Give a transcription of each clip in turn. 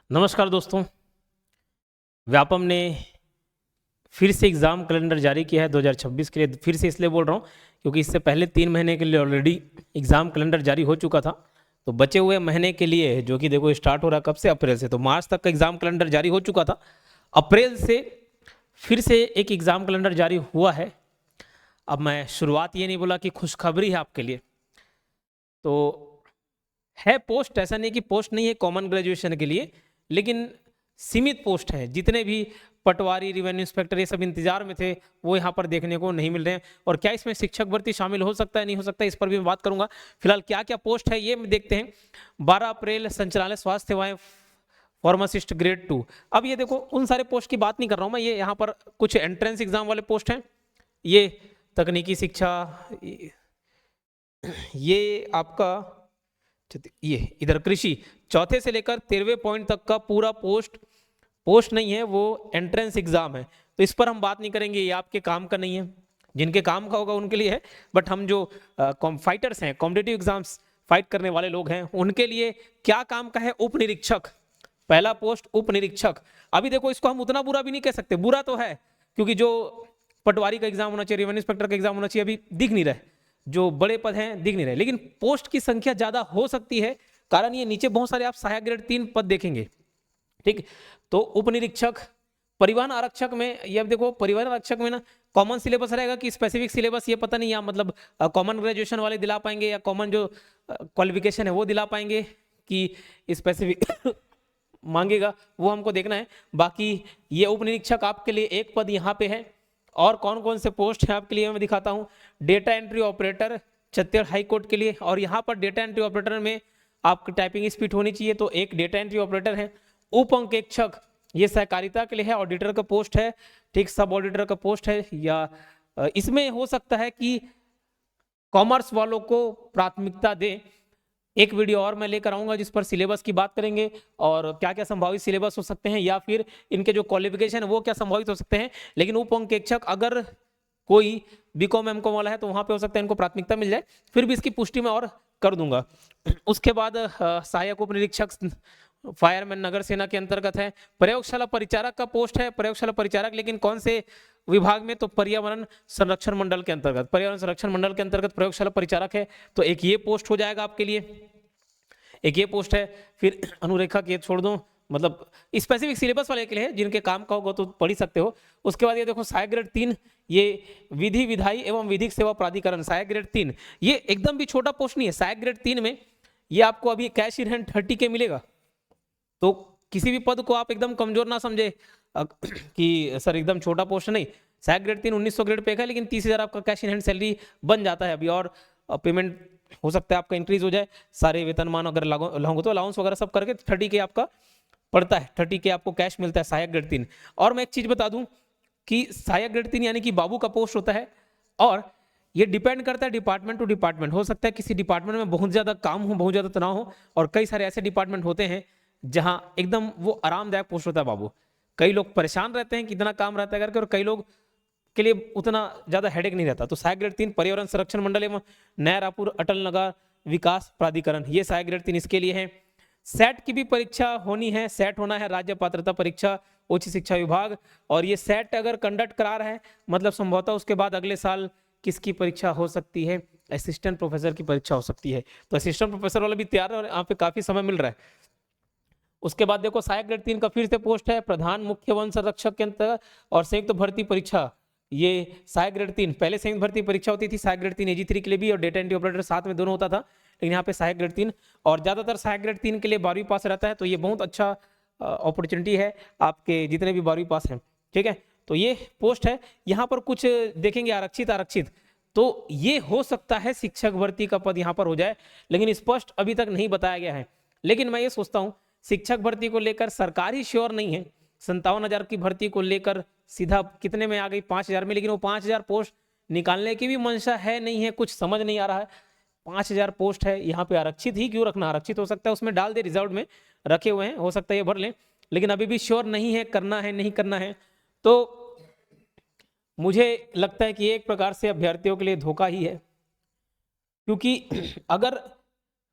नमस्कार दोस्तों। व्यापम ने फिर से एग्ज़ाम कैलेंडर जारी किया है 2026 के लिए। फिर से इसलिए बोल रहा हूँ क्योंकि इससे पहले 3 महीने के लिए ऑलरेडी एग्ज़ाम कैलेंडर जारी हो चुका था। तो बचे हुए महीने के लिए जो कि देखो स्टार्ट हो रहा कब से, अप्रैल से, तो मार्च तक का एग्ज़ाम कैलेंडर जारी हो चुका था। अप्रैल से फिर से एक एग्ज़ाम कैलेंडर जारी हुआ है। अब मैं शुरुआत ये नहीं बोला कि खुशखबरी है आपके लिए, तो है पोस्ट, ऐसा नहीं कि पोस्ट नहीं है कॉमन ग्रेजुएशन के लिए, लेकिन सीमित पोस्ट है। जितने भी पटवारी, रेवेन्यू इंस्पेक्टर ये सब इंतजार में थे वो यहाँ पर देखने को नहीं मिल रहे हैं। और क्या इसमें शिक्षक भर्ती शामिल हो सकता है, नहीं हो सकता है, इस पर भी मैं बात करूंगा। फिलहाल क्या क्या पोस्ट है ये देखते हैं। 12 अप्रैल संचालय स्वास्थ्य सेवाएं फार्मासिस्ट ग्रेड 2। अब ये देखो उन सारे पोस्ट की बात नहीं कर रहा हूँ मैं, ये यहाँ पर कुछ एंट्रेंस एग्जाम वाले पोस्ट हैं। ये तकनीकी शिक्षा, ये आपका ये इधर कृषि, चौथे से लेकर 13वें पॉइंट तक का पूरा पोस्ट नहीं है, वो एंट्रेंस एग्जाम है। तो इस पर हम बात नहीं करेंगे, ये आपके काम का नहीं है। जिनके काम का होगा उनके लिए है, बट हम जो फाइटर्स हैं, कॉम्पिटिटिव एग्जाम्स फाइट करने वाले लोग हैं, उनके लिए क्या काम का है? उप निरीक्षक, पहला पोस्ट उप निरीक्षक। अभी देखो इसको हम उतना बुरा भी नहीं कह सकते, बुरा तो है क्योंकि जो पटवारी का एग्जाम होना चाहिए, रेवेन्यू इंस्पेक्टर का एग्जाम होना चाहिए, अभी दिख नहीं रहा है। जो बड़े पद हैं दिख नहीं रहे, लेकिन पोस्ट की संख्या ज्यादा हो सकती है। कारण ये नीचे बहुत सारे आप सहायक ग्रेड 3 पद देखेंगे, ठीक। तो उप निरीक्षक, परिवहन आरक्षक में, ये अब देखो परिवहन आरक्षक में ना कॉमन सिलेबस रहेगा कि स्पेसिफिक सिलेबस, ये पता नहीं, या मतलब कॉमन ग्रेजुएशन वाले दिला पाएंगे या कॉमन जो क्वालिफिकेशन है वो दिला पाएंगे कि स्पेसिफिक मांगेगा, वो हमको देखना है। बाकी ये उप निरीक्षक आपके लिए एक पद यहाँ पे है। और कौन कौन से पोस्ट है आपके लिए मैं दिखाता हूँ। Data entry operator Chhattisgarh high court के लिए, और यहाँ पर डेटा एंट्री ऑपरेटर में आपकी टाइपिंग स्पीड होनी चाहिए, तो एक डेटा एंट्री ऑपरेटर है। उप अंकेक्षक ये सहकारिता के लिए है, ऑडिटर का पोस्ट है, ठीक, सब ऑडिटर का पोस्ट है। या इसमें हो सकता है कि कॉमर्स वालों को प्राथमिकता दे। एक वीडियो और मैं लेकर आऊंगा जिस पर सिलेबस की बात करेंगे और क्या क्या संभावित सिलेबस हो सकते हैं, या फिर इनके जो क्वालिफिकेशन है वो क्या संभावित हो सकते हैं। लेकिन उप अंकेक्षक अगर कोई बीकॉम एमकॉम वाला है तो वहां पे हो सकता है इनको प्राथमिकता मिल जाए, फिर भी इसकी पुष्टि मैं और कर दूंगा। उसके बाद सहायक उप निरीक्षक फायरमैन नगर सेना के अंतर्गत है। प्रयोगशाला परिचारक का पोस्ट है, प्रयोगशाला परिचारक, लेकिन कौन से विभाग में? तो पर्यावरण संरक्षण मंडल के अंतर्गत, पर्यावरण संरक्षण मंडल के अंतर्गत प्रयोगशाला परिचारक है। तो एक ये पोस्ट हो जाएगा आपके लिए, एक ये पोस्ट है। फिर अनुरेखक ये छोड़ दो, मतलब स्पेसिफिक सिलेबस वाले के लिए है, जिनके काम का होगा तो पढ़ ही सकते हो। उसके बाद ये देखो सहायक ग्रेड 3, ये विधि विधायी एवं विधिक सेवा प्राधिकरण सहायक ग्रेड 3, ये एकदम भी छोटा पोस्ट नहीं है। सहायक ग्रेड 3 में ये आपको अभी कैश इन हैंड 30 के मिलेगा। तो किसी भी पद को आप एकदम कमजोर ना समझे कि सर एकदम छोटा पोस्ट नहीं। सहायक ग्रेड 3 1900 ग्रेड पे है, लेकिन 30,000 आपका कैश इन हैंड सैलरी बन जाता है अभी, और पेमेंट हो सकता है आपका इंक्रीज हो जाए। सारे वेतनमान अगर लागू तो अलाउंस वगैरह सब करके 30 के आपका पड़ता है, 30 के आपको कैश मिलता है सहायक ग्रेड 3। और मैं एक चीज बता दूं कि सहायक ग्रेड 3 यानी कि बाबू का पोस्ट होता है, और ये डिपेंड करता है डिपार्टमेंट टू डिपार्टमेंट। हो सकता है किसी डिपार्टमेंट में बहुत ज्यादा काम हो, बहुत ज्यादा तनाव हो, और कई सारे ऐसे डिपार्टमेंट होते हैं जहां एकदम वो आरामदायक पोस्ट होता है बाबू। कई लोग परेशान रहते हैं कितना काम रहता है करके, और कई लोग के लिए उतना ज्यादा हेडेक नहीं रहता। तो सहायक ग्रेड 3 पर्यावरण संरक्षण मंडल एवं नया रायपुर अटल नगर विकास प्राधिकरण, ये सहायक ग्रेड 3 इसके लिए है। सेट की भी परीक्षा होनी है, सेट होना है, राज्य पात्रता परीक्षा उच्च शिक्षा विभाग। और ये सेट अगर कंडक्ट करा रहा है मतलब संभवतः उसके बाद अगले साल किसकी परीक्षा हो सकती है? असिस्टेंट प्रोफेसर की परीक्षा हो सकती है। तो असिस्टेंट प्रोफेसर वाला भी तैयार है और यहाँ पे काफी समय मिल रहा है। उसके बाद देखो सहायक ग्रेड 3 का फिर से पोस्ट है प्रधान मुख्य वन संरक्षक के अंतर्गत, और संयुक्त भर्ती परीक्षा, ये सहायक ग्रेड 3, पहले संयुक्त भर्ती परीक्षा होती थी सहायक ग्रेड 3 AG3 के लिए भी, और डेटा एंट्री ऑपरेटर साथ में दोनों होता था, लेकिन यहाँ पे सहायक ग्रेड 3। और ज्यादातर सहायक ग्रेड 3 के लिए 12वीं पास रहता है, तो ये बहुत अच्छा अपॉर्चुनिटी है आपके जितने भी 12वीं पास हैं, ठीक है। तो ये पोस्ट है। यहाँ पर कुछ देखेंगे आरक्षित, तो ये हो सकता है शिक्षक भर्ती का पद यहाँ पर हो जाए, लेकिन स्पष्ट अभी तक नहीं बताया गया है। लेकिन मैं ये सोचता हूँ शिक्षक भर्ती को लेकर सरकार ही श्योर नहीं है। 57,000 की भर्ती को लेकर सीधा कितने में आ गई? 5,000 में, लेकिन वो 5,000 पोस्ट निकालने की भी मंशा है नहीं है, कुछ समझ नहीं आ रहा है। 5,000 पोस्ट है, यहाँ पे आरक्षित ही क्यों रखना? आरक्षित हो सकता है उसमें डाल दे, रिजर्व में रखे हुए हैं, हो सकता है ये भर लें, लेकिन अभी भी श्योर नहीं है करना है नहीं करना है। तो मुझे लगता है कि एक प्रकार से अभ्यर्थियों के लिए धोखा ही है, क्योंकि अगर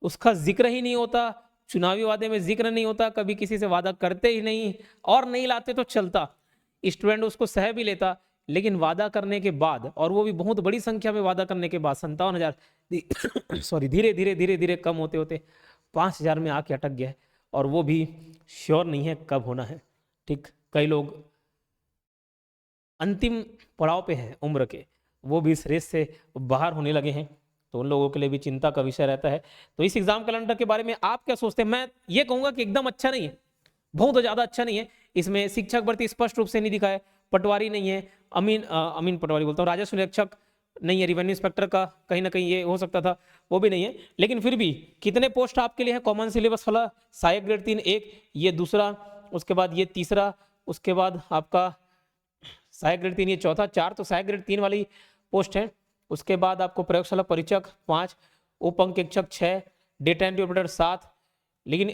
उसका जिक्र ही नहीं होता चुनावी वादे में जिक्र नहीं होता, कभी किसी से वादा करते ही नहीं, और नहीं लाते तो चलता, स्टूडेंट उसको सह भी लेता, लेकिन वादा करने के बाद, और वो भी बहुत बड़ी संख्या में वादा करने के बाद 57,000 सॉरी धीरे धीरे धीरे धीरे कम होते होते 5,000 में आके अटक गया है, और वो भी श्योर नहीं है कब होना है। ठीक, कई लोग अंतिम पड़ाव पे हैं उम्र के, वो भी इस रेस से बाहर होने लगे हैं, तो उन लोगों के लिए भी चिंता का विषय रहता है। तो इस एग्जाम कैलेंडर के बारे में आप क्या सोचते हैं? मैं ये कहूंगा कि एकदम अच्छा नहीं है, बहुत ज़्यादा अच्छा नहीं है। इसमें शिक्षक भर्ती स्पष्ट रूप से नहीं दिखा है, पटवारी नहीं है, अमीन पटवारी बोलता हूँ, राजस्व निरीक्षक नहीं है, रेवेन्यू इंस्पेक्टर का कहीं ना कहीं ये हो सकता था, वो भी नहीं है। लेकिन फिर भी कितने पोस्ट आपके लिए है? कॉमन सिलेबस वाला सहायक ग्रेड 3 एक, ये दूसरा, उसके बाद ये तीसरा, उसके बाद आपका सहायक ग्रेड 3 ये चौथा, 4 तो सहायक ग्रेड 3 वाली पोस्ट है। उसके बाद आपको प्रयोगशाला परीक्षक 5, उप अंकेक्षक 6, डेटा एंट्री ऑपरेटर 7, लेकिन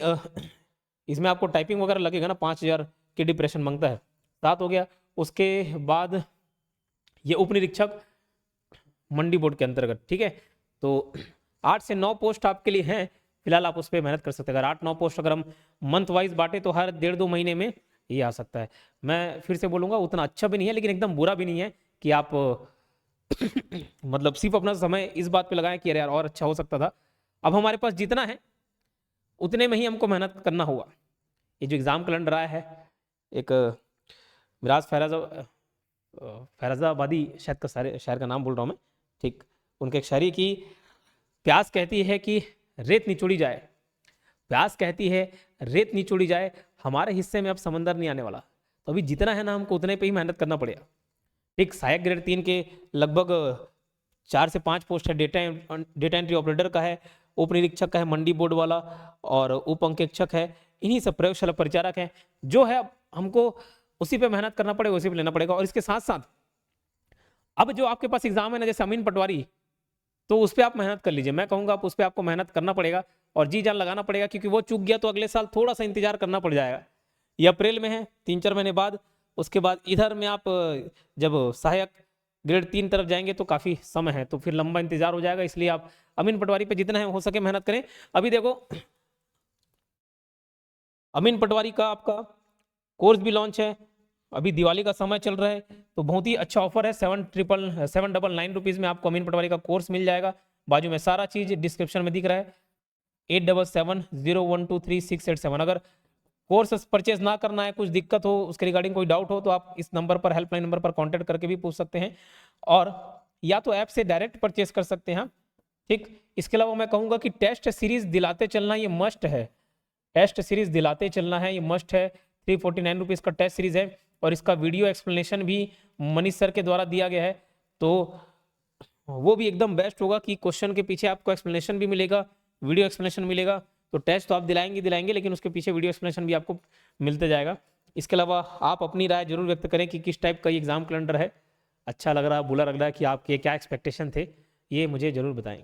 इसमें आपको टाइपिंग वगैरह लगेगा ना, 5,000 की डिप्रेशन मांगता है, 7 हो गया। उसके बाद ये उप निरीक्षक मंडी बोर्ड के अंतर्गत, ठीक है। तो 8 से 9 पोस्ट आपके लिए हैं, फिलहाल आप उस पर मेहनत कर सकते हैं। अगर 8-9 पोस्ट अगर हम मंथ वाइज बांटे तो हर 1.5-2 महीने में ये आ सकता है। मैं फिर से बोलूँगा, उतना अच्छा भी नहीं है लेकिन एकदम बुरा भी नहीं है कि आप मतलब सिर्फ अपना समय इस बात पे लगाएं कि अरे यार और अच्छा हो सकता था। अब हमारे पास जितना है उतने में ही हमको मेहनत करना होगा। ये जो एग्ज़ाम कैलेंडर आया है, एक मिराज फैराजाबादी शायद का शायर का नाम बोल रहा हूँ मैं, ठीक, उनके एक शायरी की, प्यास कहती है कि रेत निचोड़ी जाए, प्यास कहती है रेत निचोड़ी जाए, हमारे हिस्से में अब समंदर नहीं आने वाला। तो अभी जितना है ना हमको उतने पे ही मेहनत करना पड़ेगा। ठीक, सहायक ग्रेड 3 के लगभग 4 से 5 पोस्ट है, डेटा एंट्री ऑपरेटर का है, उप निरीक्षक का है, मंडी बोर्ड वाला, और उप अंकेक्षक है, इन्हीं सब प्रयोगशाला परिचारक है। जो है हमको उसी पे मेहनत करना पड़ेगा, उसी पे लेना पड़ेगा। और इसके साथ साथ अब जो आपके पास एग्जाम है ना, जैसे अमीन पटवारी, तो उस पर आप मेहनत कर लीजिए। मैं कहूँगा आप उस पर आपको मेहनत करना पड़ेगा और जी जान लगाना पड़ेगा, क्योंकि वो चूक गया तो अगले साल थोड़ा सा इंतजार करना पड़ जाएगा। ये अप्रैल में है, 3-4 महीने बाद। उसके बाद इधर में आप जब सहायक ग्रेड 3 तरफ जाएंगे तो काफ़ी समय है, तो फिर लंबा इंतजार हो जाएगा। इसलिए आप अमीन पटवारी पे जितना है हो सके मेहनत करें। अभी देखो अमीन पटवारी का आपका कोर्स भी लॉन्च है, अभी दिवाली का समय चल रहा है, तो बहुत ही अच्छा ऑफर है। 7,999 रुपीज़ में आपको अमीन पटवारी का कोर्स मिल जाएगा। बाजू में सारा चीज़ डिस्क्रिप्शन में दिख रहा है, 8770123687। अगर कोर्स परचेज ना करना है, कुछ दिक्कत हो, उसके रिगार्डिंग कोई डाउट हो, तो आप इस नंबर पर, हेल्पलाइन नंबर पर कांटेक्ट करके भी पूछ सकते हैं, और या तो ऐप से डायरेक्ट परचेज कर सकते हैं। ठीक, इसके अलावा मैं कहूँगा कि टेस्ट सीरीज दिलाते चलना ये मस्ट है, टेस्ट सीरीज दिलाते चलना है, ये मस्ट है। 349 रुपीज़ का टेस्ट सीरीज है, और इसका वीडियो एक्सप्लेनेशन भी मनीष सर के द्वारा दिया गया है, तो वो भी एकदम बेस्ट होगा कि क्वेश्चन के पीछे आपको एक्सप्लेनेशन भी मिलेगा, वीडियो एक्सप्लेनेशन मिलेगा। तो टेस्ट तो आप दिलाएंगे, लेकिन उसके पीछे वीडियो एक्सप्लेनेशन भी आपको मिलते जाएगा। इसके अलावा आप अपनी राय जरूर व्यक्त करें कि किस टाइप का ये एग्जाम कैलेंडर है, अच्छा लग रहा है, बुरा लग रहा है, कि आपके क्या एक्सपेक्टेशन थे, ये मुझे जरूर बताएं।